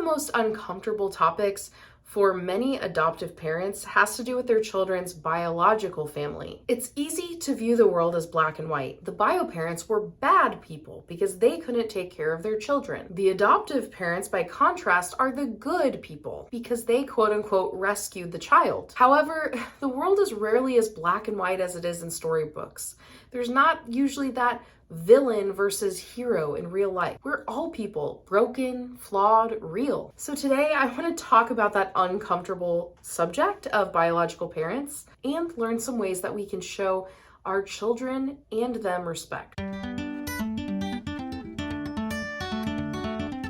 the most uncomfortable topics for many adoptive parents has to do with their children's biological family. It's easy to view the world as black and white. The bio parents were bad people because they couldn't take care of their children. The adoptive parents, by contrast, are the good people because they quote unquote rescued the child. However, the world is rarely as black and white as it is in storybooks. There's not usually that villain versus hero in real life. We're all people, broken, flawed, real. So today I want to talk about that uncomfortable subject of biological parents and learn some ways that we can show our children and them respect.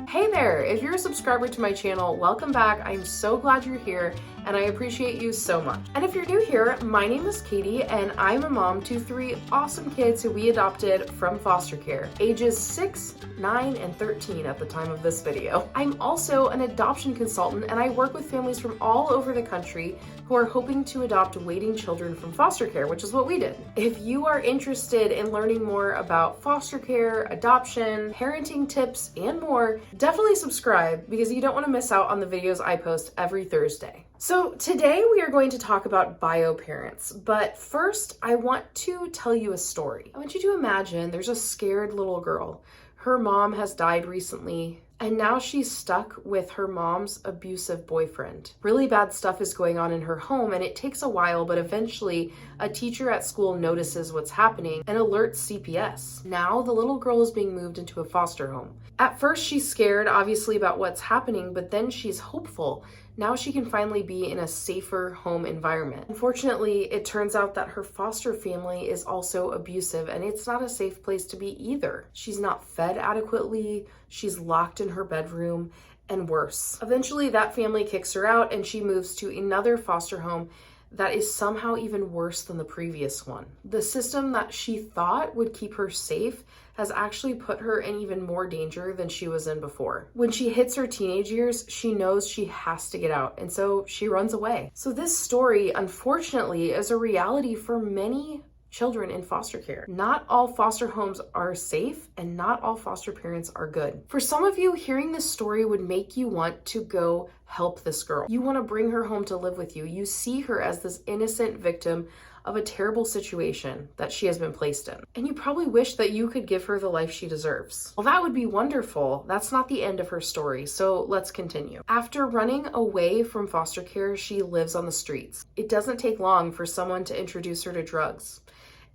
Hey there! If you're a subscriber to my channel, welcome back. I'm so glad you're here and I appreciate you so much. And if you're new here, my name is Katie and I'm a mom to 3 awesome kids who we adopted from foster care, ages 6, 9, and 13 at the time of this video. I'm also an adoption consultant and I work with families from all over the country who are hoping to adopt waiting children from foster care, which is what we did. If you are interested in learning more about foster care, adoption, parenting tips, and more, definitely subscribe because you don't want to miss out on the videos I post every Thursday. So today we are going to talk about bio parents, but first I want to tell you a story. I want you to imagine there's a scared little girl. Her mom has died recently, and now she's stuck with her mom's abusive boyfriend. Really bad stuff is going on in her home, and it takes a while, but eventually a teacher at school notices what's happening and alerts CPS. Now the little girl is being moved into a foster home. At first she's scared, obviously, about what's happening, but then she's hopeful. Now she can finally be in a safer home environment. Unfortunately, it turns out that her foster family is also abusive, and it's not a safe place to be either. She's not fed adequately, she's locked in her bedroom, and worse. Eventually, that family kicks her out and she moves to another foster home that is somehow even worse than the previous one. The system that she thought would keep her safe has actually put her in even more danger than she was in before. When she hits her teenage years, she knows she has to get out, and so she runs away. So this story, unfortunately, is a reality for many children in foster care. Not all foster homes are safe and not all foster parents are good. For some of you, hearing this story would make you want to go help this girl. You want to bring her home to live with you. You see her as this innocent victim of a terrible situation that she has been placed in. And you probably wish that you could give her the life she deserves. Well, that would be wonderful. That's not the end of her story, so let's continue. After running away from foster care, she lives on the streets. It doesn't take long for someone to introduce her to drugs.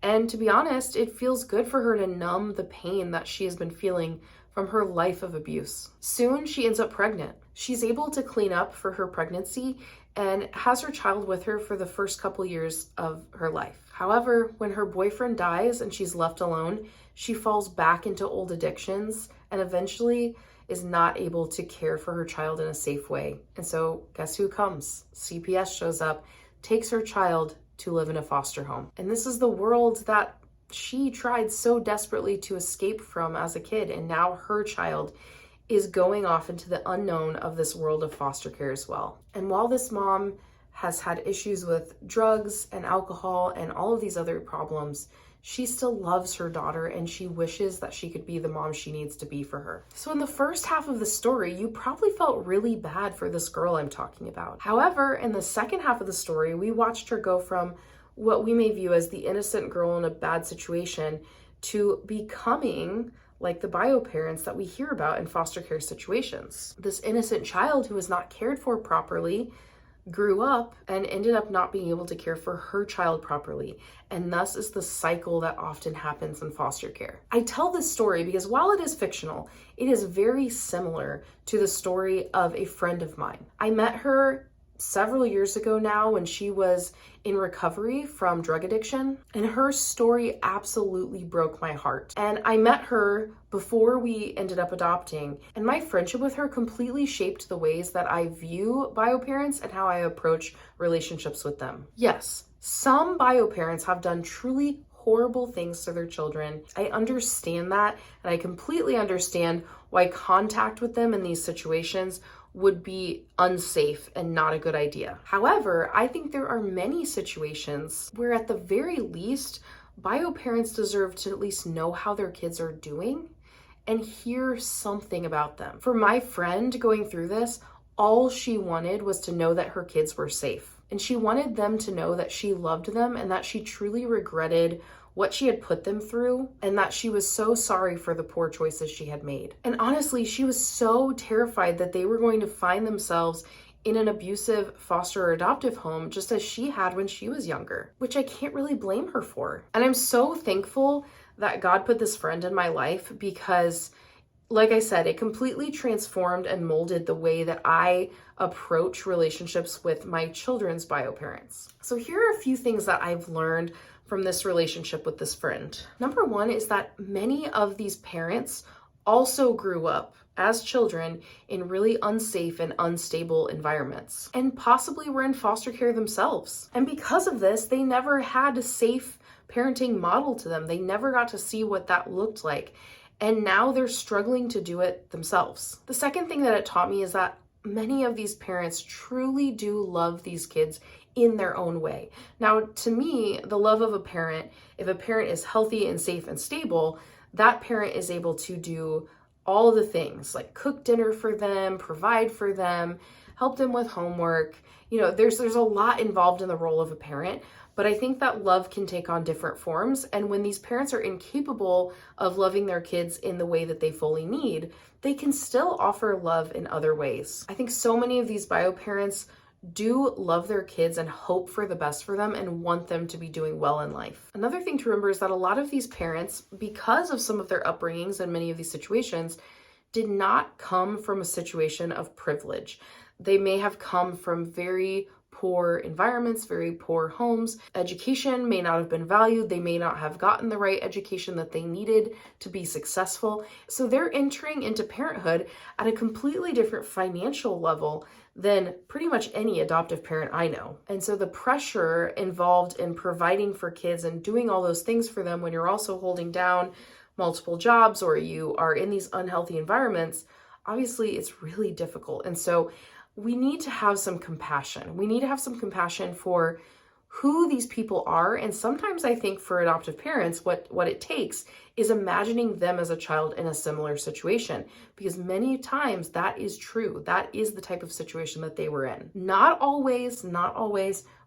And to be honest, it feels good for her to numb the pain that she has been feeling from her life of abuse. Soon, she ends up pregnant. She's able to clean up for her pregnancy and has her child with her for the first couple years of her life. However, when her boyfriend dies and she's left alone, she falls back into old addictions and eventually is not able to care for her child in a safe way. And so guess who comes? CPS shows up, takes her child to live in a foster home. And this is the world that she tried so desperately to escape from as a kid, and now her child is going off into the unknown of this world of foster care as well. And while this mom has had issues with drugs and alcohol and all of these other problems, she still loves her daughter and she wishes that she could be the mom she needs to be for her. So in the first half of the story, you probably felt really bad for this girl I'm talking about. However, in the second half of the story, we watched her go from what we may view as the innocent girl in a bad situation to becoming like the bio parents that we hear about in foster care situations. This innocent child who was not cared for properly grew up and ended up not being able to care for her child properly. And thus is the cycle that often happens in foster care. I tell this story because while it is fictional, it is very similar to the story of a friend of mine. I met her several years ago now when she was in recovery from drug addiction, and her story absolutely broke my heart. And I met her before we ended up adopting, and my friendship with her completely shaped the ways that I view bio parents and how I approach relationships with them. Yes, some bio parents have done truly horrible things to their children. I understand that, and I completely understand why contact with them in these situations would be unsafe and not a good idea. However, I think there are many situations where at the very least, bio parents deserve to at least know how their kids are doing and hear something about them. For my friend going through this, all she wanted was to know that her kids were safe. And she wanted them to know that she loved them and that she truly regretted what she had put them through, and that she was so sorry for the poor choices she had made. And honestly, she was so terrified that they were going to find themselves in an abusive foster or adoptive home, just as she had when she was younger, which I can't really blame her for. And I'm so thankful that God put this friend in my life because, like I said, it completely transformed and molded the way that I approach relationships with my children's bio parents. So here are a few things that I've learned from this relationship with this friend. Number one is that many of these parents also grew up as children in really unsafe and unstable environments, and possibly were in foster care themselves. And because of this, they never had a safe parenting model to them. They never got to see what that looked like. And now they're struggling to do it themselves. The second thing that it taught me is that many of these parents truly do love these kids in their own way. Now, to me, the love of a parent, if a parent is healthy and safe and stable, that parent is able to do all the things like cook dinner for them, provide for them, help them with homework. There's a lot involved in the role of a parent, but I think that love can take on different forms. And when these parents are incapable of loving their kids in the way that they fully need, they can still offer love in other ways. I think so many of these bio parents do love their kids and hope for the best for them and want them to be doing well in life. Another thing to remember is that a lot of these parents, because of some of their upbringings and many of these situations, did not come from a situation of privilege. They may have come from very poor environments, very poor homes. Education may not have been valued. They may not have gotten the right education that they needed to be successful. So they're entering into parenthood at a completely different financial level than pretty much any adoptive parent I know. And so the pressure involved in providing for kids and doing all those things for them when you're also holding down multiple jobs or you are in these unhealthy environments, obviously it's really difficult. And so we need to have some compassion. We need to have some compassion for who these people are. And sometimes I think for adoptive parents, what it takes is imagining them as a child in a similar situation, because many times that is true. That is the type of situation that they were in. Not always,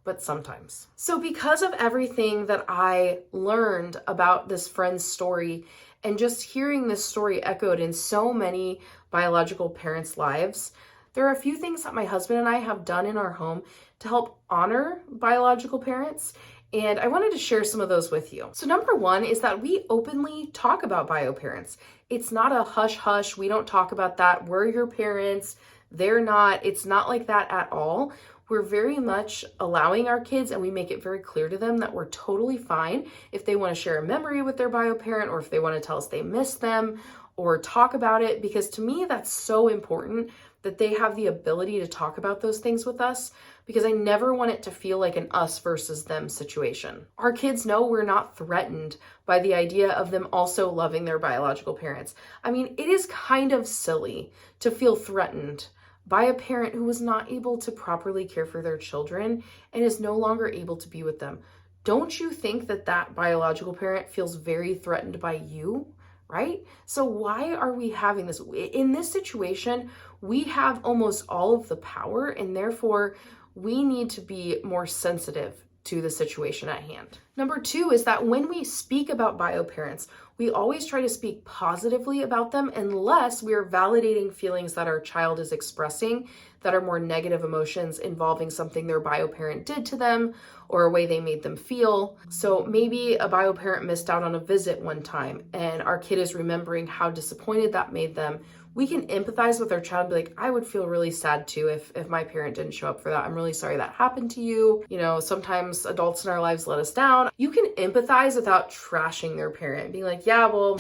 but sometimes. So because of everything that I learned about this friend's story and just hearing this story echoed in so many biological parents' lives, there are a few things that my husband and I have done in our home to help honor biological parents, and I wanted to share some of those with you. So number one is that we openly talk about bio parents. It's not a hush hush, we don't talk about that, we're your parents, they're not. It's not like that at all. We're very much allowing our kids, and we make it very clear to them that we're totally fine if they want to share a memory with their bio parent, or if they want to tell us they miss them or talk about it, because to me that's so important that they have the ability to talk about those things with us, because I never want it to feel like an us versus them situation. Our kids know we're not threatened by the idea of them also loving their biological parents. I mean, it is kind of silly to feel threatened by a parent who was not able to properly care for their children and is no longer able to be with them. Don't you think that that biological parent feels very threatened by you? Right? So why are we having this? In this situation, we have almost all of the power, and therefore we need to be more sensitive to the situation at hand. Number two is that when we speak about bio parents, we always try to speak positively about them unless we are validating feelings that our child is expressing that are more negative emotions involving something their bio parent did to them or a way they made them feel. So maybe a bio parent missed out on a visit one time and our kid is remembering how disappointed that made them. We can empathize with our child and be like, I would feel really sad too if my parent didn't show up for that. I'm really sorry that happened to you. You know, sometimes adults in our lives let us down. You can empathize without trashing their parent, being like, yeah, well,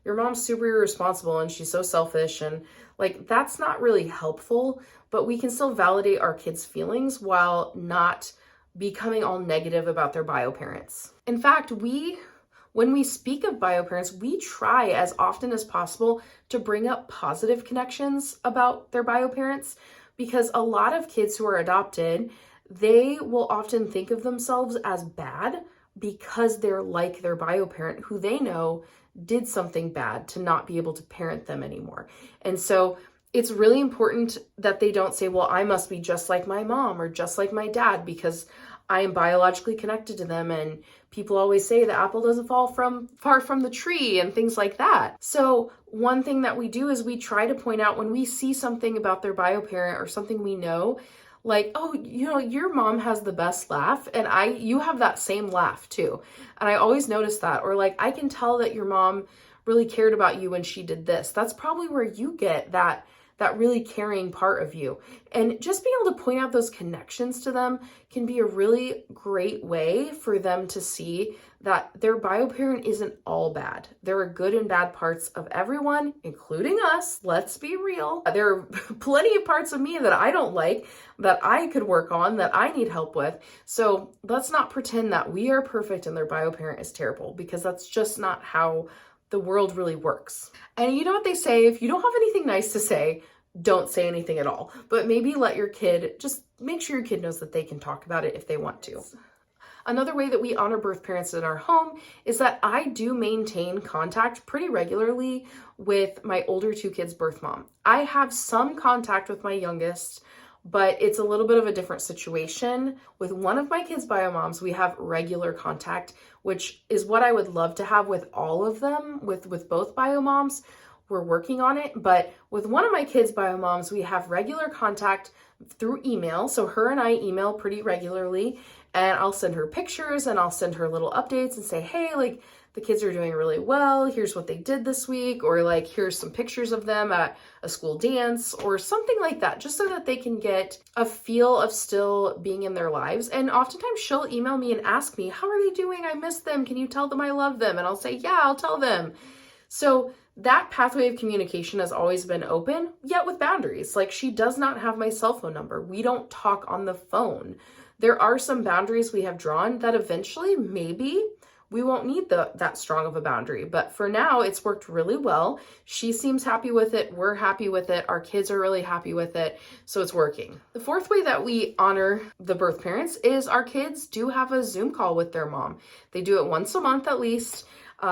your mom's super irresponsible and she's so selfish, and like that's not really helpful, but we can still validate our kids' feelings while not becoming all negative about their bio parents. In fact, when we speak of bio parents, we try as often as possible to bring up positive connections about their bio parents, because a lot of kids who are adopted, they will often think of themselves as bad because they're like their bio parent, who they know did something bad to not be able to parent them anymore. And so it's really important that they don't say, well, I must be just like my mom or just like my dad because I am biologically connected to them. And people always say the apple doesn't fall far from the tree and things like that. So one thing that we do is we try to point out when we see something about their bio parent or something we know, like, oh, your mom has the best laugh and you have that same laugh too. And I always notice that. Or like, I can tell that your mom really cared about you when she did this. That's probably where you get that really caring part of you. And just being able to point out those connections to them can be a really great way for them to see that their bio parent isn't all bad. There are good and bad parts of everyone, including us. Let's be real. There are plenty of parts of me that I don't like, that I could work on, that I need help with. So let's not pretend that we are perfect and their bio parent is terrible, because that's just not how the world really works. And you know what they say, if you don't have anything nice to say, don't say anything at all. But maybe just make sure your kid knows that they can talk about it if they want to. Another way that we honor birth parents in our home is that I do maintain contact pretty regularly with my older 2 kids' birth mom. I have some contact with my youngest, but it's a little bit of a different situation. With one of my kids' bio moms, we have regular contact, which is what I would love to have with all of them, with both bio moms. We're working on it, but with one of my kids' bio moms, we have regular contact through email. So her and I email pretty regularly, and I'll send her pictures and I'll send her little updates and say, hey, like the kids are doing really well. Here's what they did this week, or like, here's some pictures of them at a school dance or something like that, just so that they can get a feel of still being in their lives. And oftentimes she'll email me and ask me, how are they doing? I miss them. Can you tell them I love them? And I'll say, yeah, I'll tell them. So that pathway of communication has always been open, yet with boundaries. Like, she does not have my cell phone number. We don't talk on the phone. There are some boundaries we have drawn that eventually maybe we won't need that strong of a boundary. But for now, it's worked really well. She seems happy with it. We're happy with it. Our kids are really happy with it. So it's working. The fourth way that we honor the birth parents is our kids do have a Zoom call with their mom. They do it once a month at least.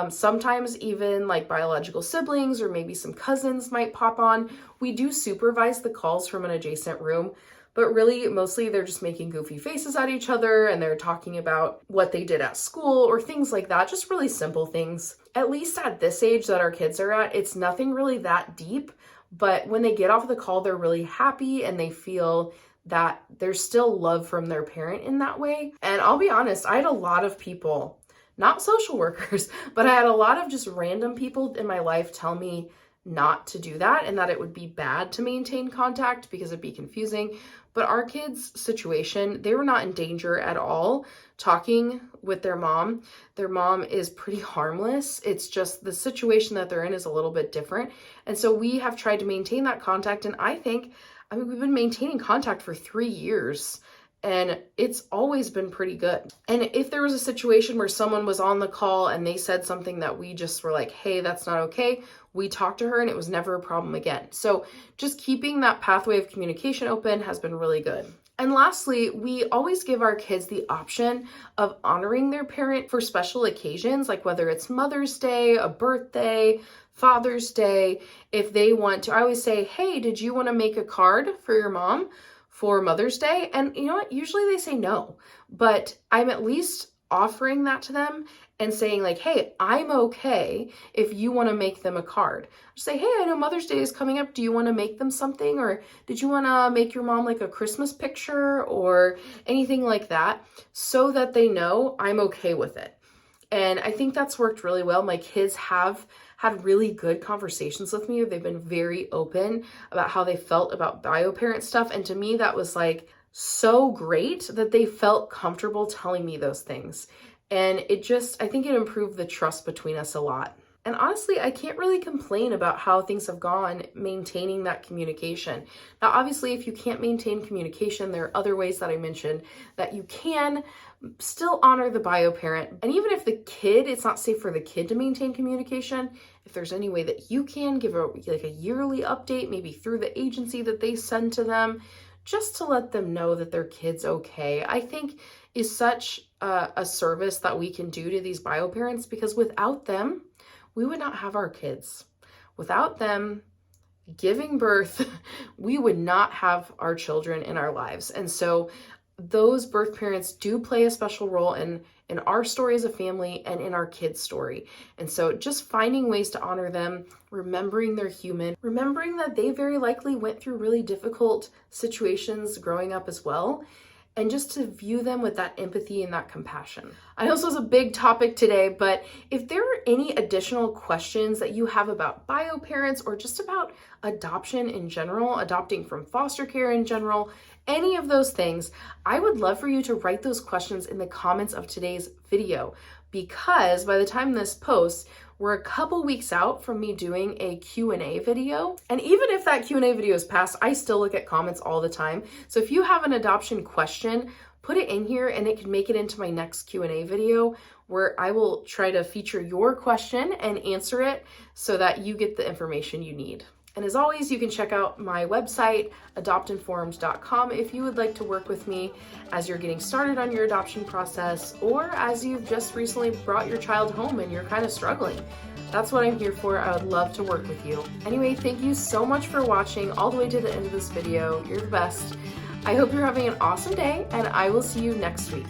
Sometimes even like biological siblings or maybe some cousins might pop on. We do supervise the calls from an adjacent room, but really mostly they're just making goofy faces at each other and they're talking about what they did at school or things like that, just really simple things. At least at this age that our kids are at, it's nothing really that deep, but when they get off the call, they're really happy and they feel that there's still love from their parent in that way. And I'll be honest, I had a lot of people, not social workers, but I had a lot of just random people in my life tell me not to do that and that it would be bad to maintain contact because it'd be confusing. But our kids' situation, they were not in danger at all talking with their mom. Their mom is pretty harmless. It's just the situation that they're in is a little bit different. And so we have tried to maintain that contact. And I mean, we've been maintaining contact for 3 years. And it's always been pretty good. And if there was a situation where someone was on the call and they said something that we just were like, hey, that's not okay, we talked to her and it was never a problem again. So just keeping that pathway of communication open has been really good. And lastly, we always give our kids the option of honoring their parent for special occasions, like whether it's Mother's Day, a birthday, Father's Day. If they want to, I always say, hey, did you want to make a card for your mom for Mother's Day? And you know what? Usually they say no, but I'm at least offering that to them and saying like, hey, I'm okay if you want to make them a card. Just say, hey, I know Mother's Day is coming up. Do you want to make them something? Or did you want to make your mom like a Christmas picture or anything like that, so that they know I'm okay with it. And I think that's worked really well. My kids have had really good conversations with me. They've been very open about how they felt about bio parent stuff. And to me, that was like so great that they felt comfortable telling me those things. And I think it improved the trust between us a lot. And honestly, I can't really complain about how things have gone maintaining that communication. Now, obviously, if you can't maintain communication, there are other ways that I mentioned that you can still honor the bio parent. And even if it's not safe for the kid to maintain communication, if there's any way that you can give a yearly update, maybe through the agency that they send to them, just to let them know that their kid's okay, I think is such a service that we can do to these bio parents, because without them, we would not have our kids. Without them giving birth, we would not have our children in our lives. And so those birth parents do play a special role in our story as a family and in our kids' story. And so just finding ways to honor them, remembering they're human, remembering that they very likely went through really difficult situations growing up as well, and just to view them with that empathy and that compassion. I know this was a big topic today, but if there are any additional questions that you have about bio parents or just about adoption in general, adopting from foster care in general, any of those things, I would love for you to write those questions in the comments of today's video, because by the time this posts, we're a couple weeks out from me doing a Q&A video. And even if that Q&A video is passed, I still look at comments all the time. So if you have an adoption question, put it in here and it can make it into my next Q&A video, where I will try to feature your question and answer it so that you get the information you need. And as always, you can check out my website, adoptinformed.com, if you would like to work with me as you're getting started on your adoption process, or as you've just recently brought your child home and you're kind of struggling. That's what I'm here for. I would love to work with you. Anyway, thank you so much for watching all the way to the end of this video. You're the best. I hope you're having an awesome day, and I will see you next week.